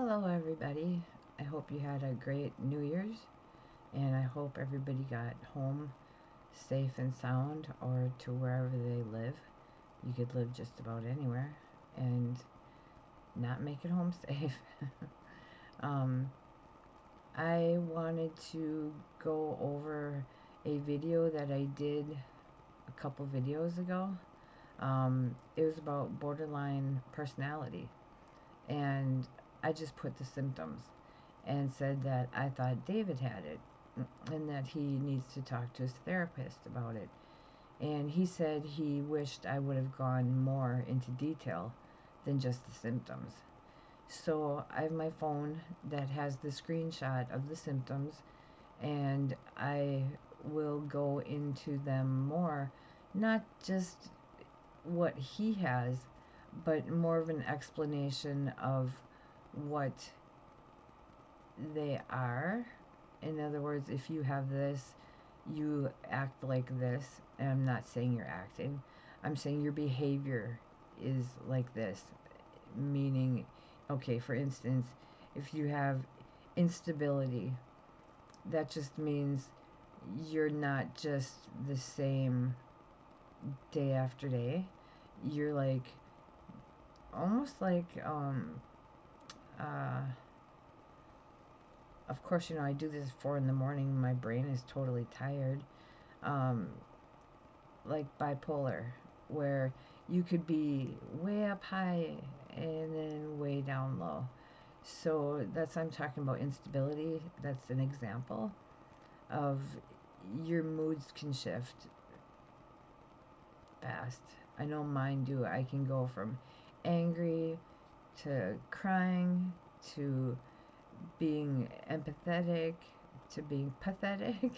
Hello, everybody. I hope you had a great New Year's, and I hope everybody got home safe and sound or to wherever they live. You could live just about anywhere and not make it home safe. um, I wanted to go over a video that I did a couple videos ago. It was about borderline personality, and I just put the symptoms and said that I thought David had it and that he needs to talk to his therapist about it. And he said he wished I would have gone more into detail than just the symptoms. So I have my phone that has the screenshot of the symptoms, and I will go into them more, not just what he has, but more of an explanation of what they are. In other words, if you have this, you act like this. And I'm not saying you're acting, I'm saying your behavior is like this. Meaning, okay, for instance, if you have instability, that just means you're not just the same day after day. You're like almost like uh of course, I do this at 4 in the morning. My brain is totally tired. Um, like bipolar, where you could be way up high and then way down low. So I'm talking about instability. That's an example of your moods can shift fast. I know mine do. I can go from angry to crying to being empathetic to being pathetic,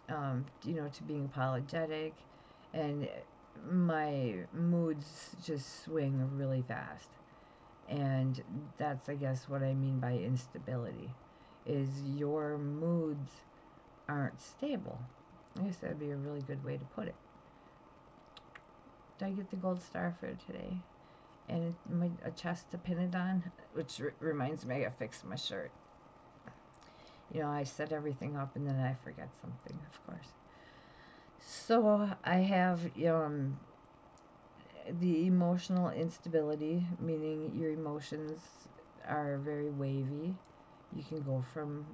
to being apologetic, and my moods just swing really fast. And that's, I guess, what I mean by instability, is your moods aren't stable. I guess that'd be a really good way to put it. Did I get the gold star for today? And a chest to pin it on, which reminds me I gotta fix my shirt. I set everything up and then I forget something, of course. So I have the emotional instability, meaning your emotions are very wavy. You can go from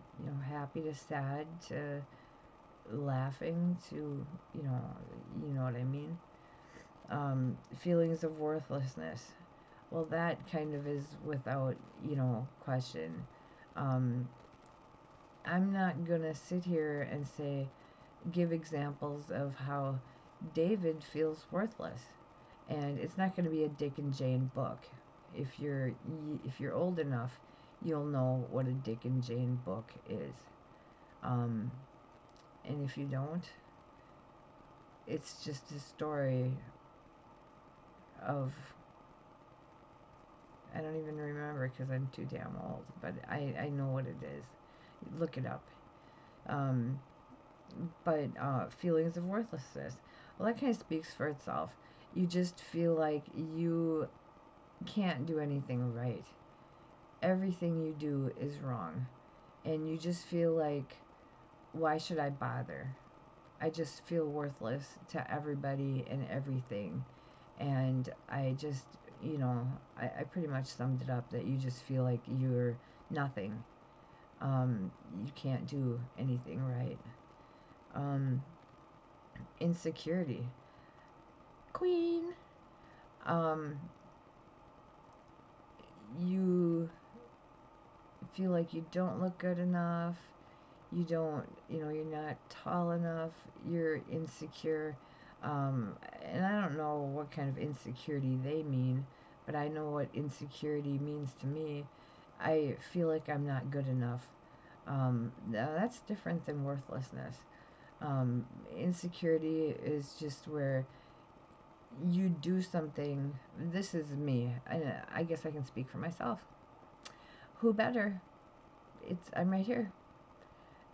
happy to sad to laughing to you know what I mean. Feelings of worthlessness. Well, that kind of is without question. Um, I'm not gonna sit here and give examples of how David feels worthless, and it's not gonna be a Dick and Jane book. If you're old enough, you'll know what a Dick and Jane book is. Um, and if you don't, it's just a story of, I don't even remember because I'm too damn old, but I know what it is. Look it up. Um, but feelings of worthlessness. Well, that kind of speaks for itself. You just feel like you can't do anything right. Everything you do is wrong. And you just feel like, why should I bother? I just feel worthless to everybody and everything. And I just, I pretty much summed it up that you just feel like you're nothing. You can't do anything right. Insecurity. Queen. Um, you feel like you don't look good enough. You don't, you're not tall enough. You're insecure. And I don't know what kind of insecurity they mean, but I know what insecurity means to me. I feel like I'm not good enough. Now that's different than worthlessness. Insecurity is just where you do something. This is me. I guess I can speak for myself. Who better? I'm right here.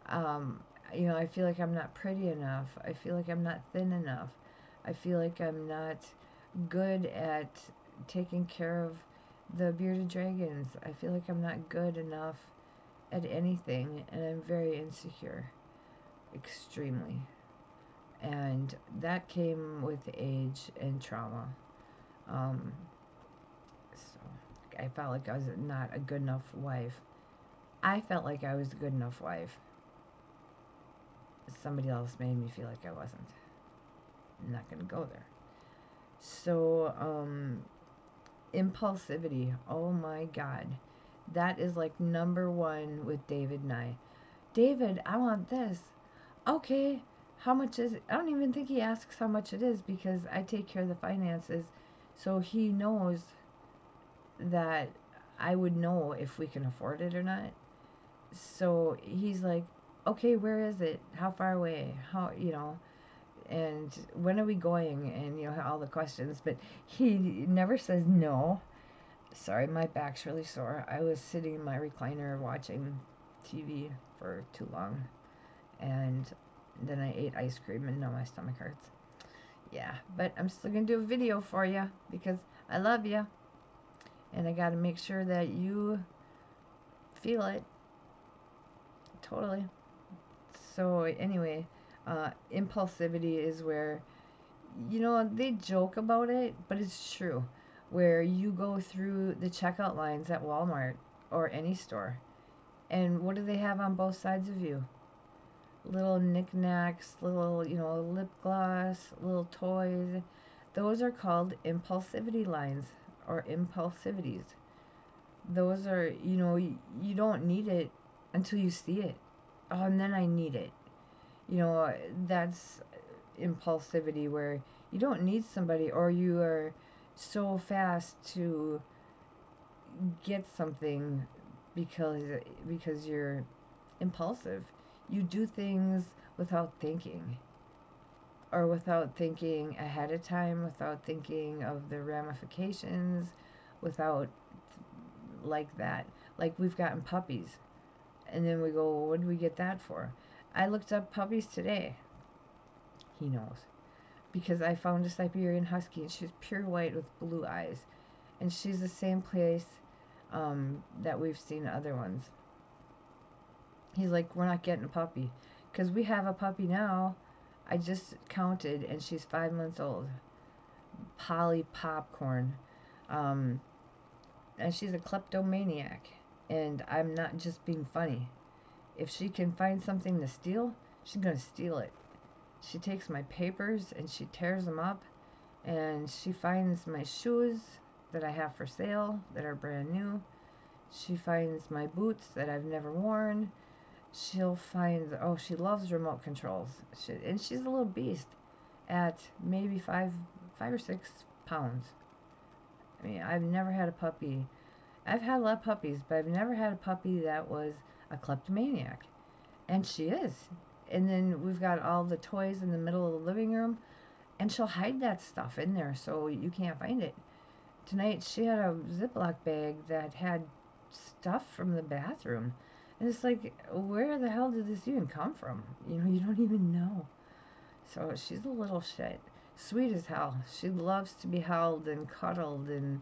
Um, I feel like I'm not pretty enough. I feel like I'm not thin enough. I feel like I'm not good at taking care of the bearded dragons. I feel like I'm not good enough at anything, and I'm very insecure, extremely. And that came with age and trauma. Um, so I felt like I was not a good enough wife. I felt like I was a good enough wife. Somebody else made me feel like I wasn't. I'm not gonna go there. So, impulsivity. Oh my God. That is like number one with David and I. David, I want this. Okay, how much is it? I don't even think he asks how much it is because I take care of the finances. So he knows that I would know if we can afford it or not. So he's like, okay, where is it? How far away? How, and when are we going? And, all the questions. But he never says no. Sorry, my back's really sore. I was sitting in my recliner watching TV for too long. And then I ate ice cream and now my stomach hurts. Yeah, but I'm still going to do a video for you because I love you. And I got to make sure that you feel it. Totally. So anyway, impulsivity is where, they joke about it, but it's true. Where you go through the checkout lines at Walmart or any store, and what do they have on both sides of you? Little knickknacks, little, lip gloss, little toys. Those are called impulsivity lines or impulsivities. Those are, you don't need it until you see it. Oh, and then I need it. That's impulsivity where you don't need somebody or you are so fast to get something because you're impulsive. You do things without thinking or without thinking ahead of time, without thinking of the ramifications, without like that. Like we've gotten puppies and then we go, well, what did we get that for? I looked up puppies today. He knows. Because I found a Siberian Husky and she's pure white with blue eyes. And she's the same place that we've seen other ones. He's like, we're not getting a puppy. Because we have a puppy now. I just counted and she's 5 months old. Polly Popcorn. And she's a kleptomaniac. And I'm not just being funny. If she can find something to steal, she's going to steal it. She takes my papers and she tears them up. And she finds my shoes that I have for sale that are brand new. She finds my boots that I've never worn. She'll find, she loves remote controls. And she's a little beast at maybe 5 or 6 pounds. I mean, I've never had a puppy. I've had a lot of puppies, but I've never had a puppy that was a kleptomaniac. And she is. And then we've got all the toys in the middle of the living room. And she'll hide that stuff in there so you can't find it. Tonight she had a Ziploc bag that had stuff from the bathroom. And it's like, where the hell did this even come from? You don't even know. So she's a little shit. Sweet as hell. She loves to be held and cuddled and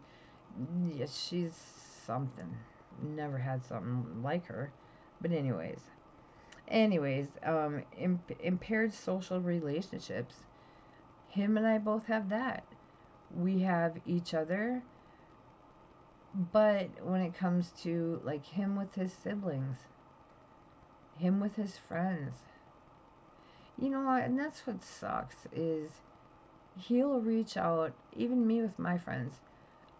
yeah, she's something. Never had something like her. But anyways, impaired social relationships. Him and I both have that. We have each other, but when it comes to like him with his siblings, him with his friends, and that's what sucks is he'll reach out, even me with my friends,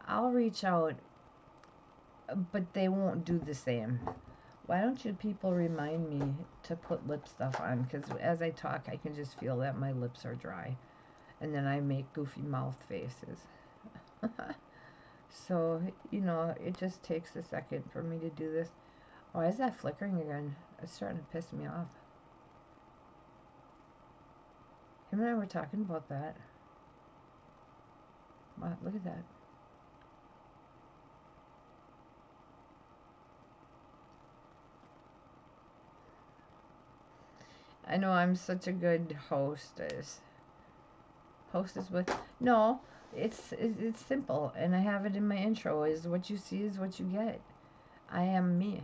I'll reach out, but they won't do the same. Why don't you people remind me to put lip stuff on? Because as I talk, I can just feel that my lips are dry. And then I make goofy mouth faces. So, it just takes a second for me to do this. Why is that flickering again? It's starting to piss me off. Him and I were talking about that. Wow, look at that. I know I'm such a good hostess. Hostess with... No, it's simple, and I have it in my intro. Is what you see is what you get. I am me,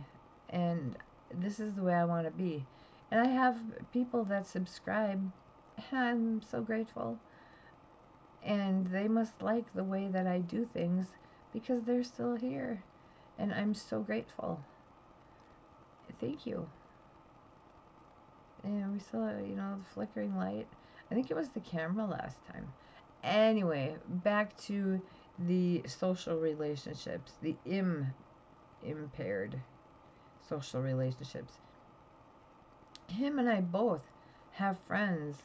and this is the way I want to be. And I have people that subscribe, and I'm so grateful. And they must like the way that I do things because they're still here, and I'm so grateful. Thank you. And we still, the flickering light. I think it was the camera last time. Anyway, back to the social relationships, the impaired social relationships. Him and I both have friends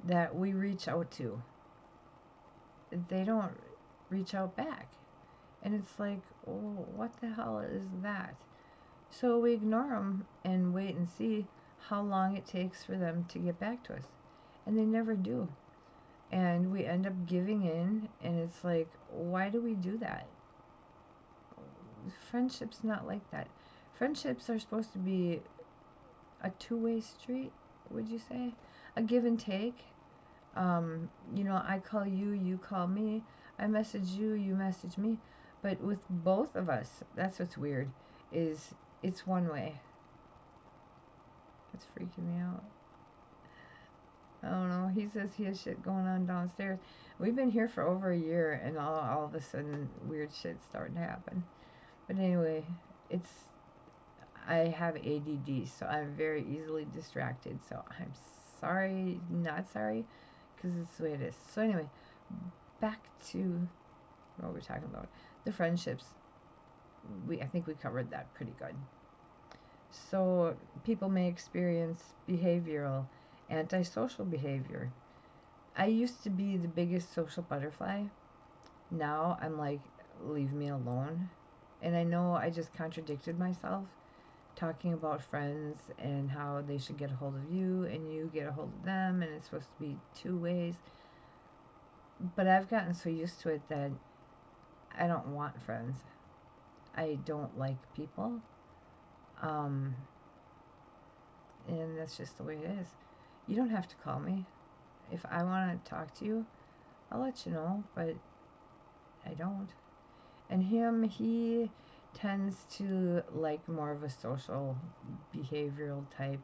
that we reach out to. They don't reach out back. And it's like, oh, what the hell is that? So we ignore them and wait and see how long it takes for them to get back to us. And they never do. And we end up giving in, and it's like, why do we do that? Friendship's not like that. Friendships are supposed to be a two-way street, would you say? A give and take. I call you, you call me. I message you, you message me. But with both of us, that's what's weird, is it's one way. It's freaking me out. I don't know. He says he has shit going on downstairs. We've been here for over a year, and all of a sudden, weird shit's starting to happen. But anyway, I have ADD, so I'm very easily distracted. So I'm sorry, not sorry, because it's the way it is. So anyway, back to what we're talking about. The friendships. I think we covered that pretty good. So people may experience behavioral, antisocial behavior. I used to be the biggest social butterfly. Now I'm like, leave me alone. And I know I just contradicted myself talking about friends and how they should get a hold of you and you get a hold of them, and it's supposed to be two ways. But I've gotten so used to it that I don't want friends. I don't like people. And that's just the way it is. You don't have to call me. If I want to talk to you, I'll let you know, but I don't. And he tends to like more of a social behavioral type.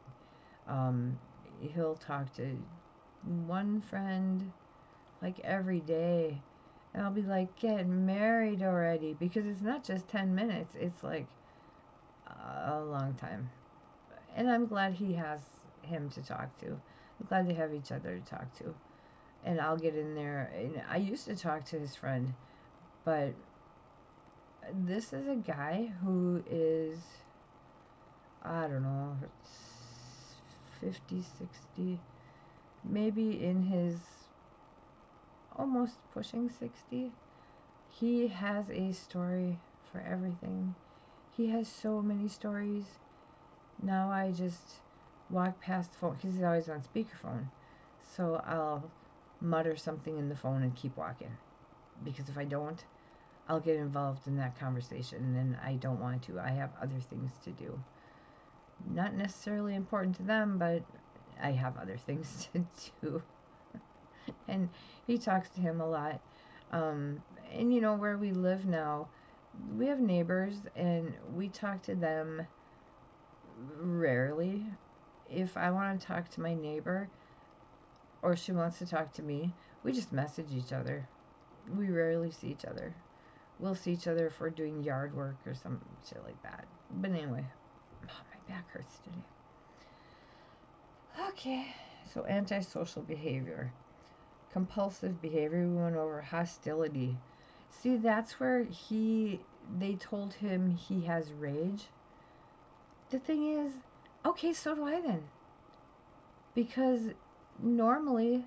He'll talk to one friend like every day, and I'll be like, get married already, because it's not just 10 minutes, it's like a long time. And I'm glad he has him to talk to. I'm glad they have each other to talk to. And I'll get in there. And I used to talk to his friend, but this is a guy who is, I don't know, 50, 60, maybe in his almost pushing 60. He has a story for everything. He has so many stories. Now I just walk past the phone, because he's always on speakerphone. So I'll mutter something in the phone and keep walking. Because if I don't, I'll get involved in that conversation, and I don't want to. I have other things to do. Not necessarily important to them, but I have other things to do. And he talks to him a lot. And where we live now, we have neighbors, and we talk to them rarely. If I want to talk to my neighbor, or she wants to talk to me, we just message each other. We rarely see each other. We'll see each other if we're doing yard work or some shit like that. But anyway, my back hurts today. Okay, so antisocial behavior. Compulsive behavior, we went over. Hostility. See, that's where they told him he has rage. The thing is, okay, so do I then. Because normally,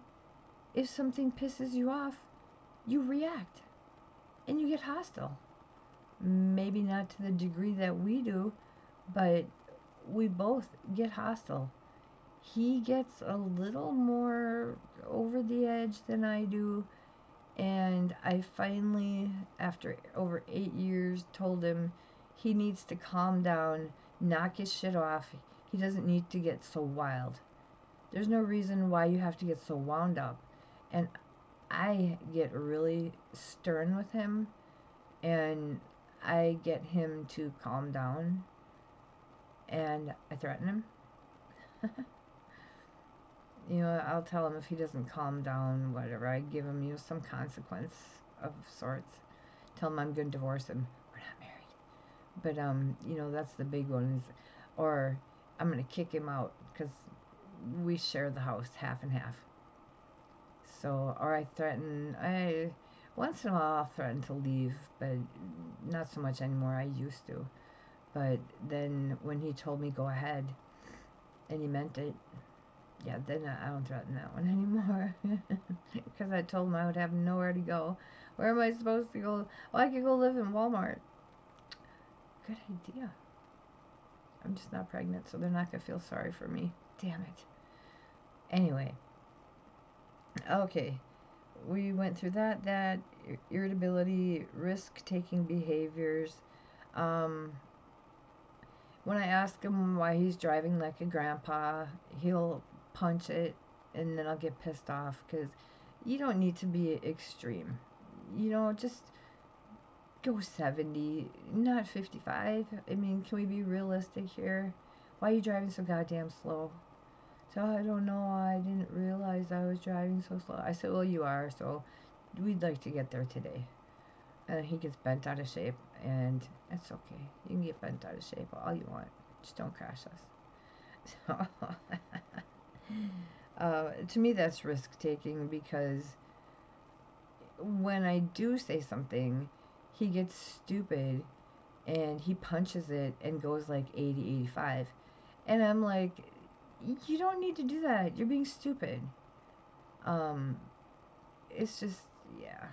if something pisses you off, you react. And you get hostile. Maybe not to the degree that we do, but we both get hostile. He gets a little more over the edge than I do, and I finally, after over 8 years, told him he needs to calm down, knock his shit off. He doesn't need to get so wild. There's no reason why you have to get so wound up. And I get really stern with him, and I get him to calm down, and I threaten him. I'll tell him if he doesn't calm down, whatever. I give him, some consequence of sorts. Tell him I'm going to divorce him. We're not married. But, that's the big one. Or I'm going to kick him out because we share the house half and half. So, or once in a while I'll threaten to leave, but not so much anymore. I used to. But then when he told me go ahead, and he meant it, yeah, then I don't threaten that one anymore. Because I told him I would have nowhere to go. Where am I supposed to go? Well, I could go live in Walmart. Good idea. I'm just not pregnant, so they're not going to feel sorry for me. Damn it. Anyway. Okay. We went through that irritability, risk-taking behaviors. When I ask him why he's driving like a grandpa, he'll punch it, and then I'll get pissed off because you don't need to be extreme. Just go 70, not 55. I mean, can we be realistic here? Why are you driving so goddamn slow? So I don't know. I didn't realize I was driving so slow. I said, well, you are, so we'd like to get there today. And he gets bent out of shape, and it's okay. You can get bent out of shape all you want. Just don't crash us. So, to me, that's risk-taking because when I do say something, he gets stupid, and he punches it and goes like 80, 85. And I'm like, you don't need to do that. You're being stupid. It's just, yeah.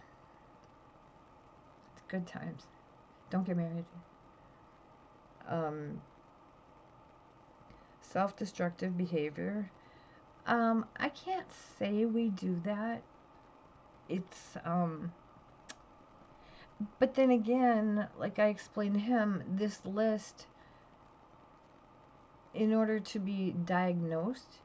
It's good times. Don't get married. Self-destructive behavior. I can't say we do that. It's, but then again, like I explained to him, this list, in order to be diagnosed,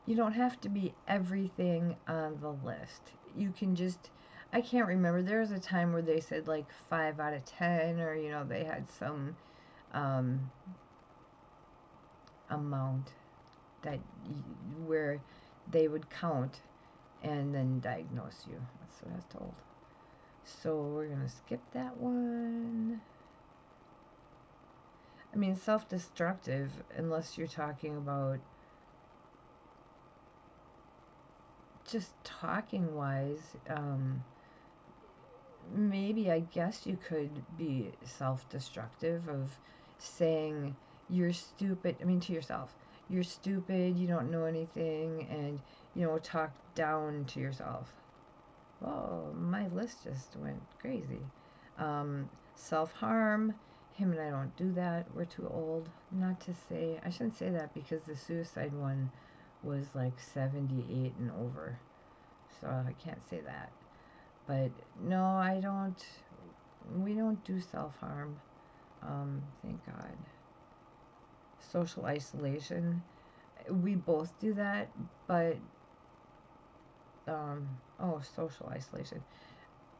you don't have to be everything on the list. You can just, I can't remember, there was a time where they said like 5 out of 10, or, they had some amount where they would count and then diagnose you. That's what I was told. So we're going to skip that one. I mean, self-destructive, unless you're talking about just talking-wise, maybe I guess you could be self-destructive of saying you're stupid, to yourself. You're stupid, you don't know anything, and, talk down to yourself. Whoa, my list just went crazy. Self-harm. Him and I don't do that. We're too old. Not to say, I shouldn't say that because the suicide one was like 78 and over. So I can't say that. But no, I don't. We don't do self-harm. Thank God. Social isolation. We both do that, but social isolation.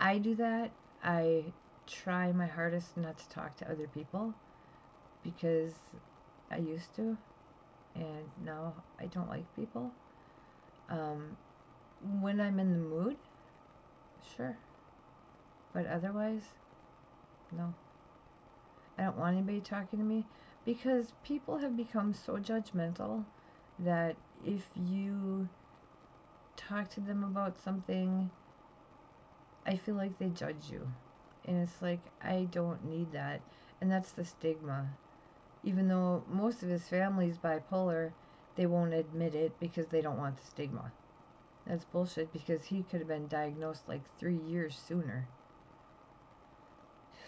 I do that. I try my hardest not to talk to other people because I used to, and now I don't like people. When I'm in the mood, sure, but otherwise, no. I don't want anybody talking to me because people have become so judgmental that if you talk to them about something, I feel like they judge you. And it's like, I don't need that. And that's the stigma. Even though most of his family's bipolar, they won't admit it because they don't want the stigma. That's bullshit because he could have been diagnosed like 3 years sooner.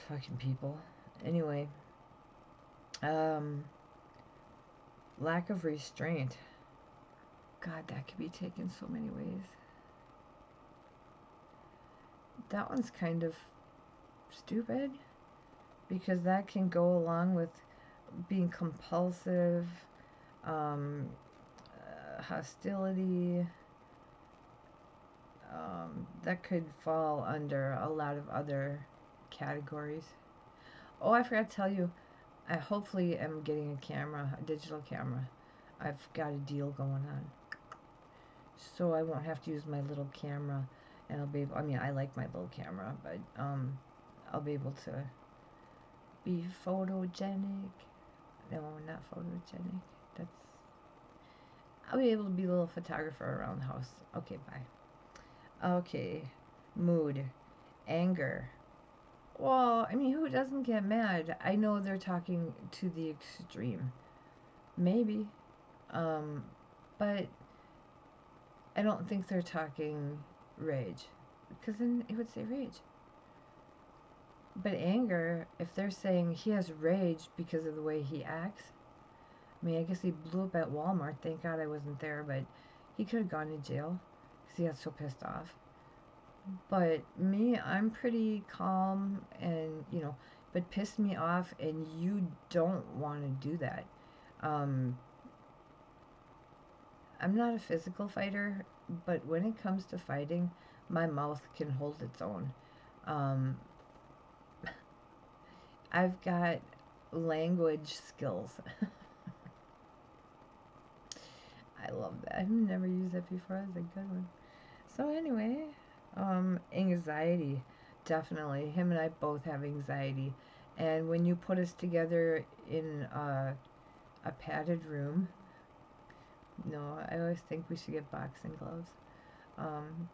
Fucking people. Anyway. Lack of restraint. God, that could be taken so many ways. That one's kind of stupid because that can go along with being compulsive, hostility, that could fall under a lot of other categories. Oh, I forgot to tell you, I hopefully am getting a camera, a digital camera. I've got a deal going on. So I won't have to use my little camera, and I'll be able, I mean, I like my little camera, but I'll be able to be photogenic. No, not photogenic. That's, I'll be able to be a little photographer around the house. Okay, bye. Okay, mood, anger. Well, I mean, who doesn't get mad? I know they're talking to the extreme. Maybe. Um, but I don't think they're talking rage. Because then it would say rage. But anger, if they're saying he has rage because of the way he acts, I mean, I guess he blew up at Walmart. Thank God I wasn't there, but he could have gone to jail because he got so pissed off. But me, I'm pretty calm and, but pissed me off, and you don't want to do that. Um, I'm not a physical fighter, but when it comes to fighting, my mouth can hold its own. Um, I've got language skills. I love that. I've never used that before. That's a good one. So anyway, anxiety. Definitely. Him and I both have anxiety. And when you put us together in a padded room, no, I always think we should get boxing gloves. Um,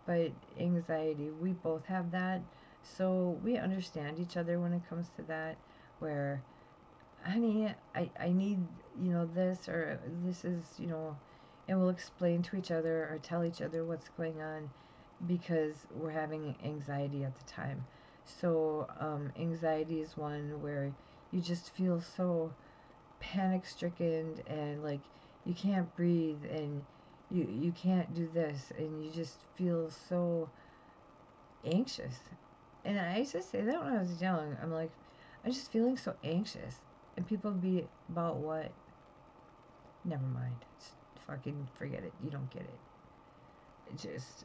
but anxiety, we both have that. So we understand each other when it comes to that, where, honey, I need, this, or this is, and we'll explain to each other or tell each other what's going on because we're having anxiety at the time. So anxiety is one where you just feel so panic stricken, and like you can't breathe, and you can't do this, and you just feel so anxious. And I used to say that when I was young. I'm like, I'm just feeling so anxious. And people would be about what? Never mind. Just fucking forget it. You don't get it.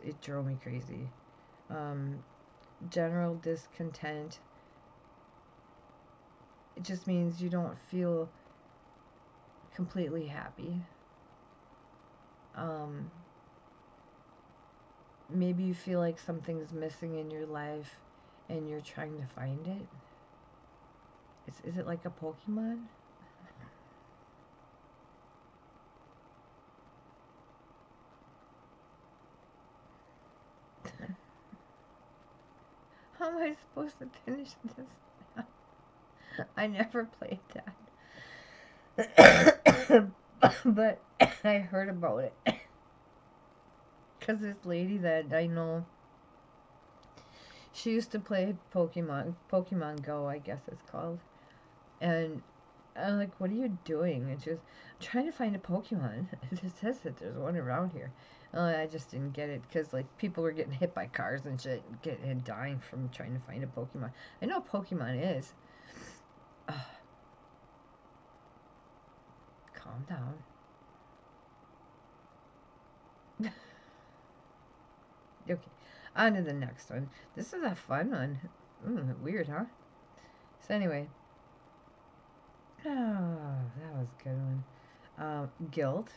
It drove me crazy. Um, General discontent. It just means you don't feel completely happy. Um, Maybe you feel like something's missing in your life and you're trying to find it. Is it like a Pokemon? How am I supposed to finish this now? I never played that. But I heard about it. Because this lady that I know, she used to play Pokemon Go, I guess it's called. And I'm like, what are you doing? And she was trying to find a Pokemon. It says that there's one around here. I just didn't get it because like people were getting hit by cars and shit, and dying from trying to find a Pokemon. I know what Pokemon is. Calm down. Okay, on to the next one. This is a fun one. Weird, huh? So anyway, that was a good one. Guilt.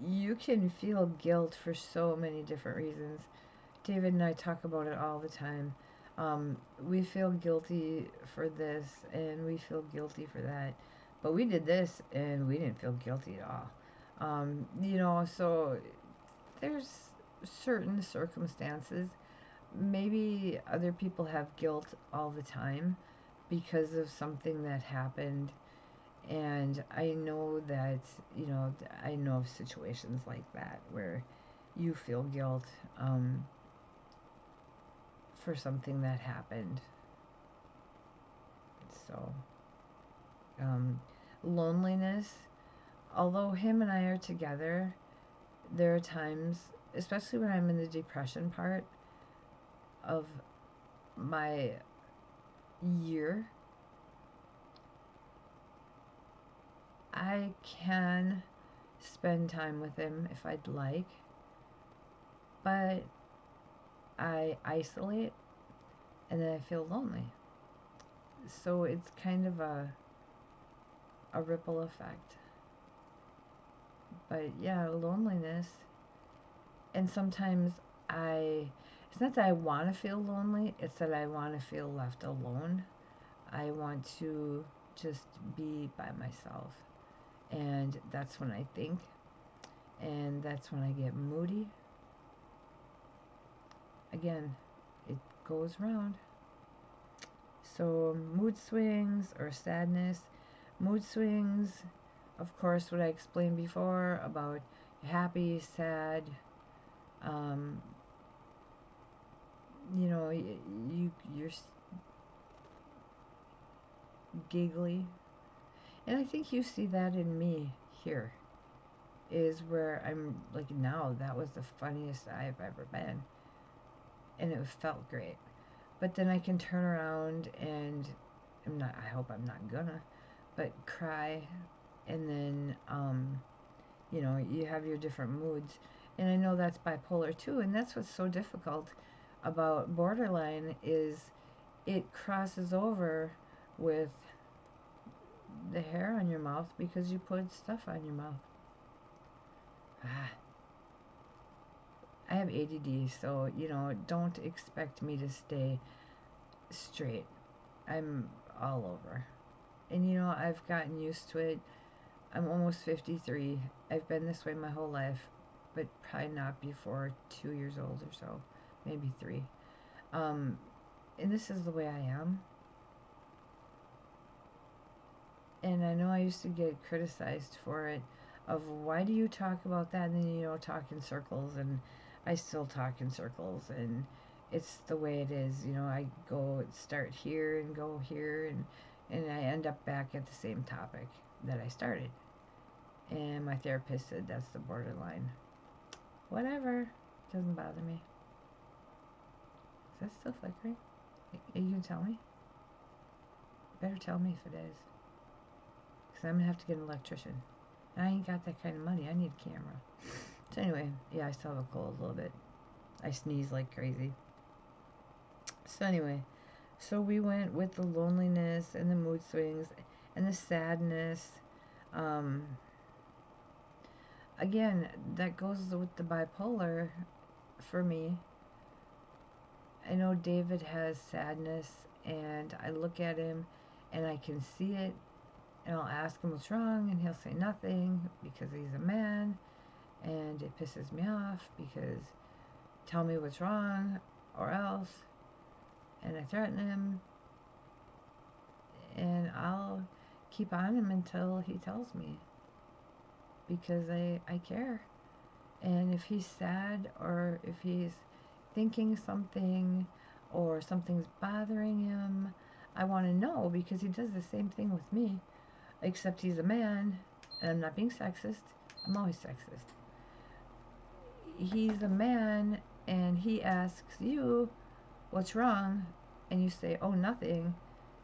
You can feel guilt for so many different reasons. David and I talk about it all the time. We feel guilty for this and we feel guilty for that. But we did this and we didn't feel guilty at all. So there's certain circumstances. Maybe other people have guilt all the time because of something that happened. And I know that, I know of situations like that where you feel guilt for something that happened. So, loneliness, although him and I are together, there are times, especially when I'm in the depression part of my year, I can spend time with him if I'd like, but I isolate and then I feel lonely. So it's kind of a ripple effect. But yeah, loneliness. And sometimes it's not that I want to feel lonely, it's that I want to feel left alone. I want to just be by myself. And that's when I think, and that's when I get moody. Again, it goes round. So, mood swings or sadness. Mood swings, of course, what I explained before about happy, sad, um, you're giggly. And I think you see that in me here, is where I'm like, now that was the funniest I've ever been. And it felt great. But then I can turn around and I hope I'm not gonna, but cry. And then, you have your different moods. And I know that's bipolar too. And that's what's so difficult about borderline is it crosses over with the hair on your mouth because you put stuff on your mouth. I have ADD, so, don't expect me to stay straight. I'm all over. And, I've gotten used to it. I'm almost 53. I've been this way my whole life, but probably not before 2 years old or so, maybe 3. And this is the way I am. And I know I used to get criticized for it, of why do you talk about that, and then, talk in circles, and I still talk in circles, and it's the way it is. I start here and go here, and I end up back at the same topic that I started. And my therapist said that's the borderline. Whatever, doesn't bother me. Is that still flickering? Are you gonna tell me? You better tell me if it is, because I'm gonna have to get an electrician. I ain't got that kind of money. I need a camera. So anyway, yeah, I still have a cold a little bit. I sneeze like crazy. So anyway, so we went with the loneliness and the mood swings and the sadness. Again, that goes with the bipolar for me. I know David has sadness, and I look at him and I can see it, and I'll ask him what's wrong, and he'll say nothing because he's a man, and it pisses me off because tell me what's wrong or else. And I threaten him, and I'll keep on him until he tells me, because I care. And if he's sad, or if he's thinking something, or something's bothering him, I want to know, because he does the same thing with me, except he's a man, and I'm not being sexist. I'm always sexist. He's a man, and he asks you, what's wrong? And you say, oh, nothing.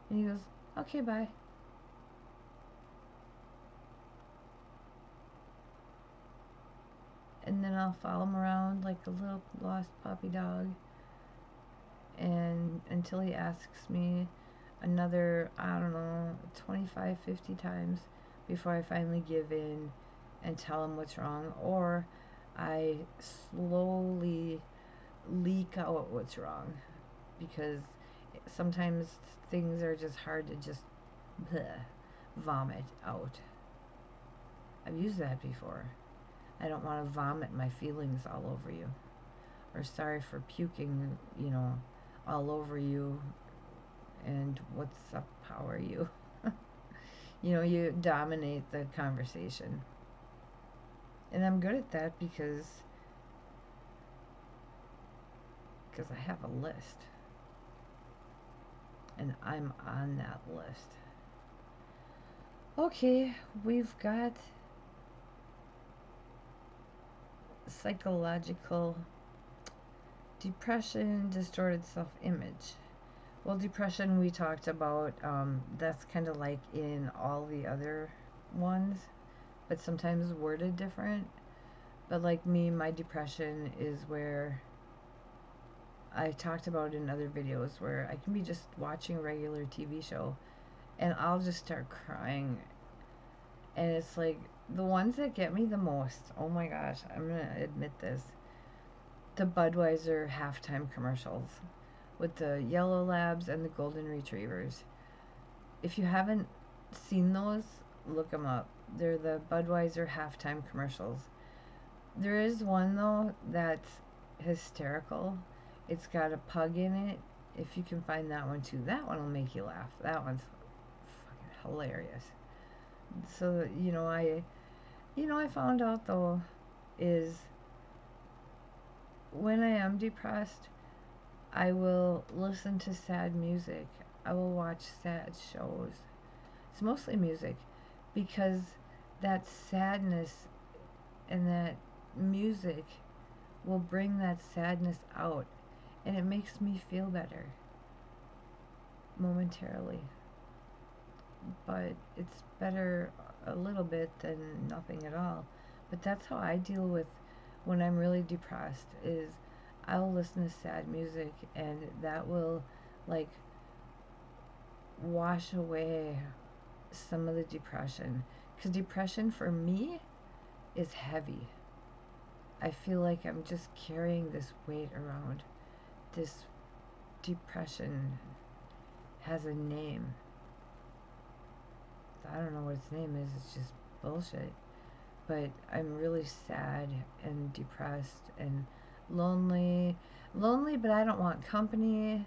And he goes, okay, bye. And then I'll follow him around like a little lost puppy dog, and until he asks me another, I don't know, 25, 50 times before I finally give in and tell him what's wrong, or I slowly leak out what's wrong, because sometimes things are just hard to just vomit out. I've used that before. I don't want to vomit my feelings all over you, or sorry for puking, all over you, and what's up, how are you? You dominate the conversation. And I'm good at that because I have a list. And I'm on that list. Okay, we've got psychological depression, distorted self-image. Well, depression we talked about, that's kind of like in all the other ones, but sometimes worded different. But like me, my depression is where I talked about in other videos where I can be just watching a regular TV show and I'll just start crying. And it's like the ones that get me the most, oh my gosh, I'm going to admit this. The Budweiser halftime commercials with the yellow labs and the golden retrievers. If you haven't seen those, look them up. They're the Budweiser halftime commercials. There is one though that's hysterical. It's got a pug in it. If you can find that one too, that one will make you laugh. That one's fucking hilarious. So I found out though is when I am depressed, I will listen to sad music. I will watch sad shows. It's mostly music because that sadness and that music will bring that sadness out and it makes me feel better momentarily. But it's better a little bit than nothing at all. But that's how I deal with when I'm really depressed is I'll listen to sad music and that will like wash away some of the depression. Because depression for me is heavy. I feel like I'm just carrying this weight around. This depression has a name. I don't know what its name is. It's just bullshit. But I'm really sad and depressed and lonely. Lonely, but I don't want company.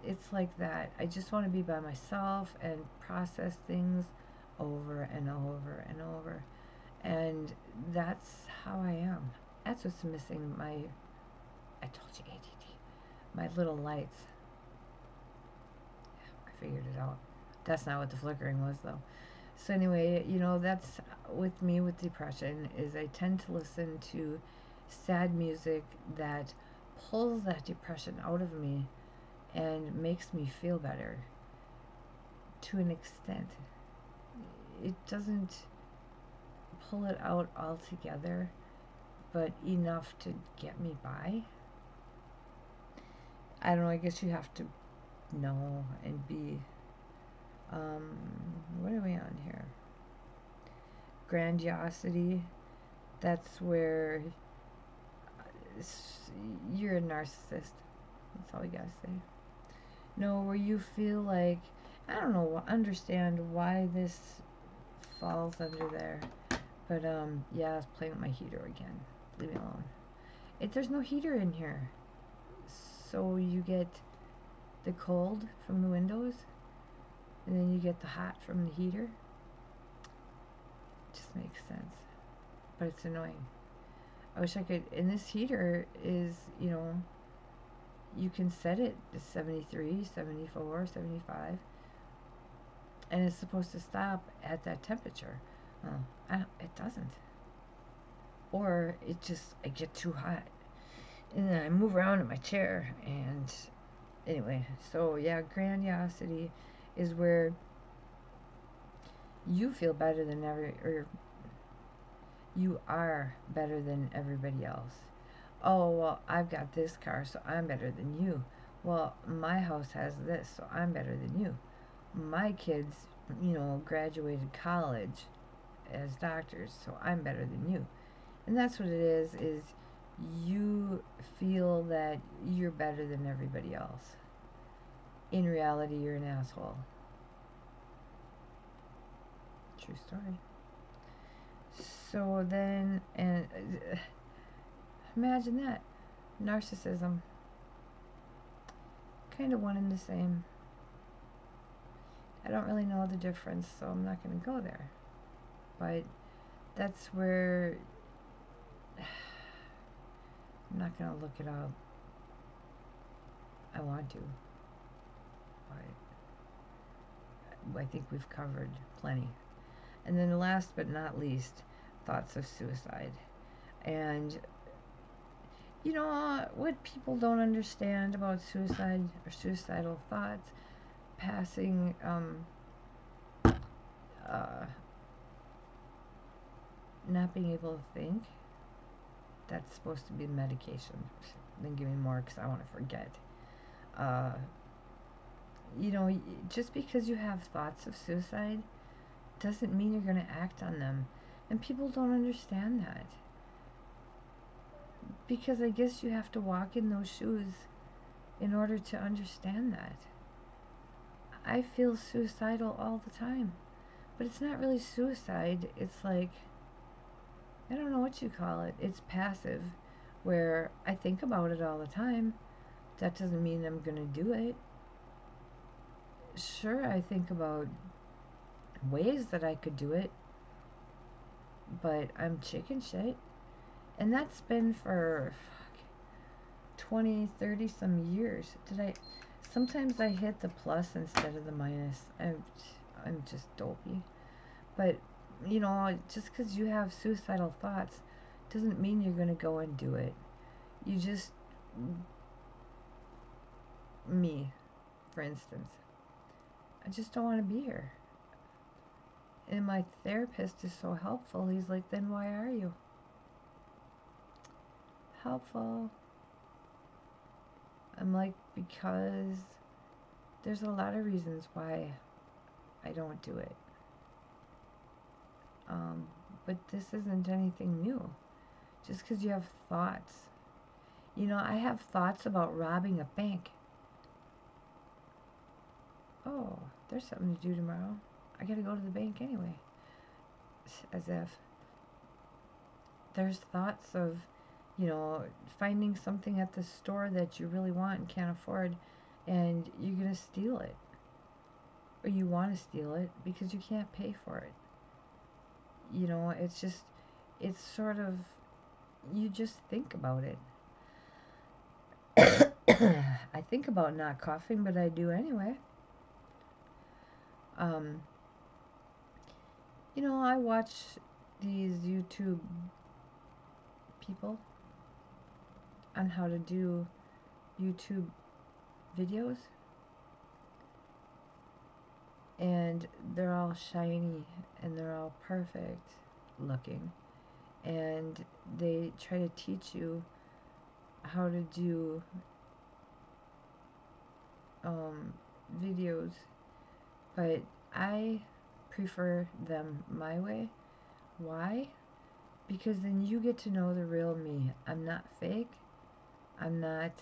It's like that. I just want to be by myself and process things over and over and over. And that's how I am. That's what's missing I told you ADD, my little lights. I figured it out. That's not what the flickering was though. So anyway, that's with me with depression is I tend to listen to sad music that pulls that depression out of me and makes me feel better to an extent. It doesn't pull it out altogether, but enough to get me by. I don't know, I guess you have to know and be what are we on here? Grandiosity. That's where you're a narcissist. That's all you gotta say. No, where you feel like, I don't know, understand why this falls under there. But yeah, I was playing with my heater again. Leave me alone. There's no heater in here. So you get the cold from the windows and then you get the hot from the heater. It just makes sense. But it's annoying. I wish I could, and this heater is, you can set it to 73, 74, 75, and it's supposed to stop at that temperature. It doesn't. Or I get too hot. And then I move around in my chair, and anyway, so yeah, grandiosity is where you feel better than or you are better than everybody else. Oh, well, I've got this car, so I'm better than you. Well, my house has this, so I'm better than you. My kids, graduated college as doctors, so I'm better than you. And that's what it is you feel that you're better than everybody else. In reality, you're an asshole. True story. So then, and imagine that. Narcissism. Kind of one and the same. I don't really know the difference, so I'm not going to go there. But that's where I'm not going to look it up. I want to. But I think we've covered plenty. And then last but not least, thoughts of suicide. And what people don't understand about suicide or suicidal thoughts, passing not being able to think, that's supposed to be medication. Then give me more because I want to forget. Uh, just because you have thoughts of suicide doesn't mean you're going to act on them. And people don't understand that. Because I guess you have to walk in those shoes in order to understand that. I feel suicidal all the time. But it's not really suicide. It's like, I don't know what you call it. It's passive, where I think about it all the time. That doesn't mean I'm going to do it. Sure, I think about ways that I could do it, but I'm chicken shit. And that's been for 20, 30 some years. Sometimes I hit the plus instead of the minus. I'm just dopey. But, just because you have suicidal thoughts doesn't mean you're going to go and do it. You just, me, for instance, I just don't want to be here. And my therapist is so helpful. He's like, then why are you? Helpful. I'm like, because there's a lot of reasons why I don't do it. But this isn't anything new. Just because you have thoughts. I have thoughts about robbing a bank. Oh, there's something to do tomorrow. I gotta go to the bank anyway. As if. There's thoughts of, finding something at the store that you really want and can't afford, and you're gonna steal it. Or you want to steal it because you can't pay for it. It's sort of, you just think about it. I think about not coughing, but I do anyway. I watch these YouTube people on how to do YouTube videos, and they're all shiny and they're all perfect looking, and they try to teach you how to do videos, but I prefer them my way. Why? Because then you get to know the real me. I'm not fake. I'm not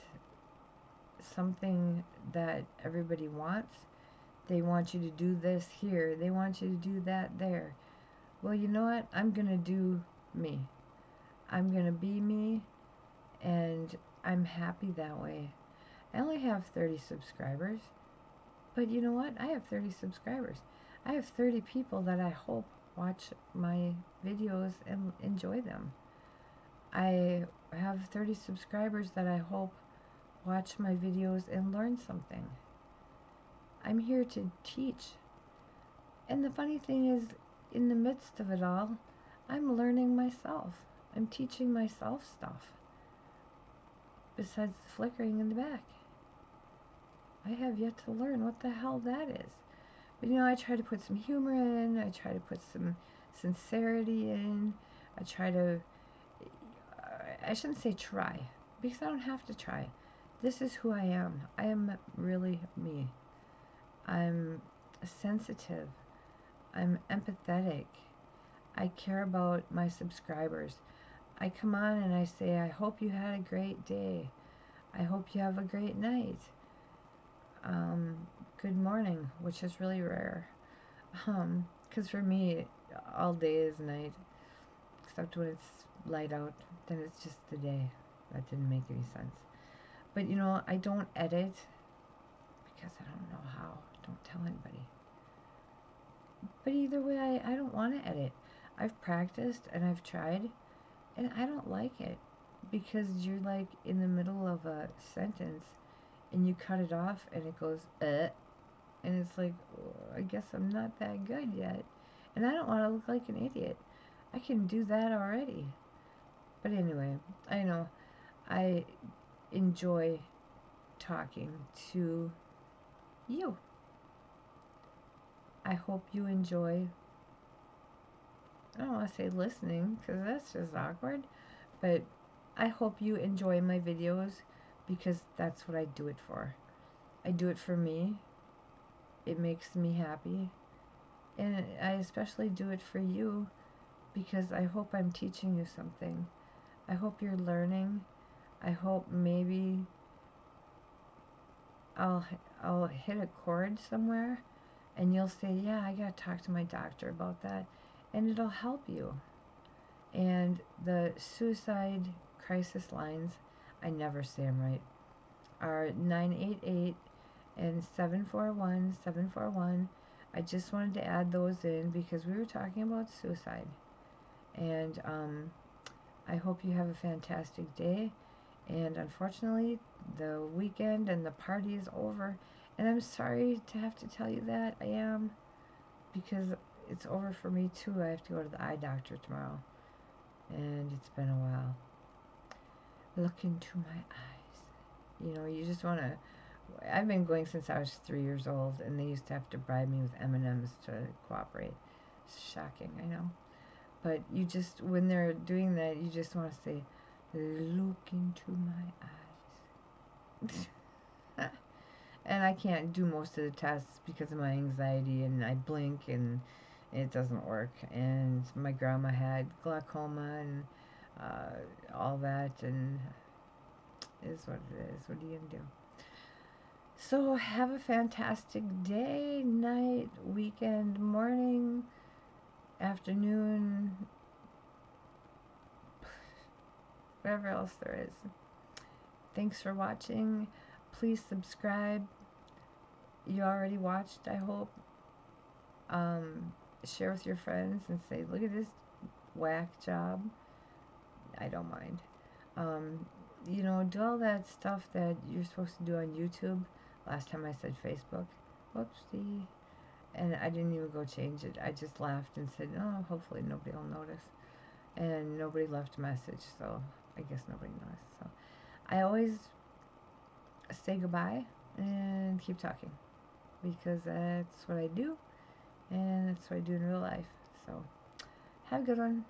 something that everybody wants. They want you to do this here. They want you to do that there. Well, you know what? I'm going to do me. I'm going to be me, and I'm happy that way. I only have 30 subscribers, but you know what? I have 30 subscribers. I have 30 people that I hope watch my videos and enjoy them. I have 30 subscribers that I hope watch my videos and learn something. I'm here to teach. And the funny thing is, in the midst of it all, I'm learning myself. I'm teaching myself stuff. Besides the flickering in the back. I have yet to learn what the hell that is. But I try to put some humor in. I try to put some sincerity in. I shouldn't say try, because I don't have to try. This is who I am. I am really me. I'm sensitive. I'm empathetic. I care about my subscribers. I come on and I say, I hope you had a great day. I hope you have a great night. Good morning, which is really rare. Because for me, all day is night. Except when it's light out, then it's just the day. That didn't make any sense. But I don't edit because I don't know how. Don't tell anybody. But either way, I don't want to edit. I've practiced and I've tried, and I don't like it because you're like in the middle of a sentence and you cut it off and it goes, and it's like, oh, I guess I'm not that good yet. And I don't want to look like an idiot. I can do that already. But anyway, I know I enjoy talking to you. I hope you enjoy I don't want to say listening because that's just awkward, but I hope you enjoy my videos because that's what I do it for. I do it for me. It makes me happy. And I especially do it for you because I hope I'm teaching you something. I hope you're learning. I hope maybe I'll I'll hit a chord somewhere and you'll say, "Yeah, I got to talk to my doctor about that." And it'll help you. And the suicide crisis lines, I never say them right, are 988 and 741-741. I just wanted to add those in because we were talking about suicide. And I hope you have a fantastic day. And unfortunately, the weekend and the party is over. And I'm sorry to have to tell you that. I am. Because it's over for me too. I have to go to the eye doctor tomorrow. And it's been a while. Look into my eyes. You know, you just want to. I've been going since I was 3 years old, and they used to have to bribe me with M&Ms to cooperate. It's shocking, I know. But you just, when they're doing that, you just want to say, "Look into my eyes." And I can't do most of the tests because of my anxiety, and I blink and it doesn't work. And my grandma had glaucoma and all that, and it is what it is. What are you gonna do? So have a fantastic day, night, weekend, morning, afternoon, whatever else there is. Thanks for watching. Please subscribe. You already watched, I hope. Share with your friends and say, "Look at this whack job." I don't mind. You know, do all that stuff that you're supposed to do on YouTube. Last time I said Facebook. Whoopsie. And I didn't even go change it. I just laughed and said, "Oh, hopefully nobody will notice." And nobody left a message, so I guess nobody noticed. So I always say goodbye and keep talking because that's what I do and that's what I do in real life. So have a good one.